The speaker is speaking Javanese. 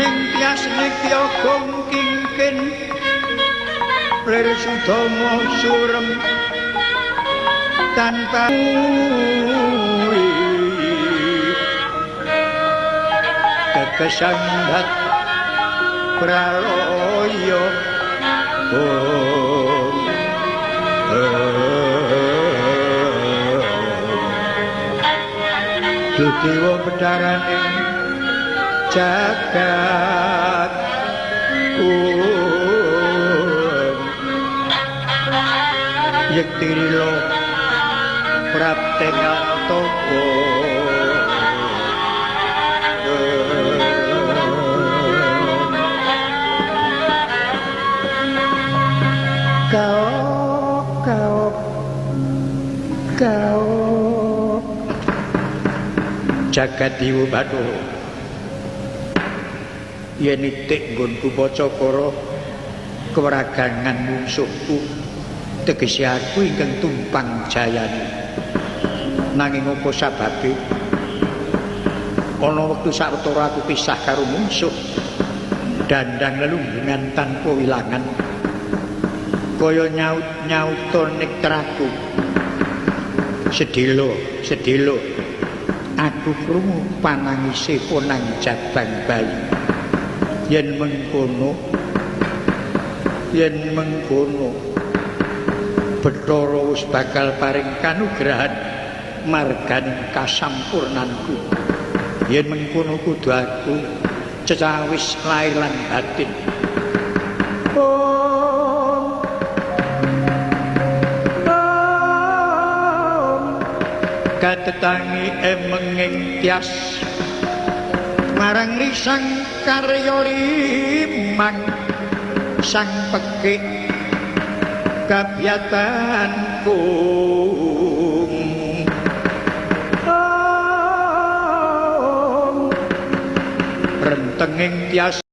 ning tias nitya kongkingkin lir sudama surem tanpa kekesanghat praloyo Dewa bedharane jagat yektirilo prapten antoko kau jagat Dewa Bathara yen itik nggonku Pacakara kewragangan mungsuhku tegese aku ingkang tumpang jayane nanging apa sababe ana wektu sawetara aku pisah karo mungsuh dandang lelunggungan tanpa wilangan kaya nyaut-nyauta nektraku sedhela aku krungu panangise ponang jabang bayi yen mengkono Bathara wis bakal paring kanugrahan marganing kasampurnanku yen mengkono kudu aku cecawis lair lan batin katetangi emenging tias marang risang karya limang sang pekik kabyatanku rentenging tias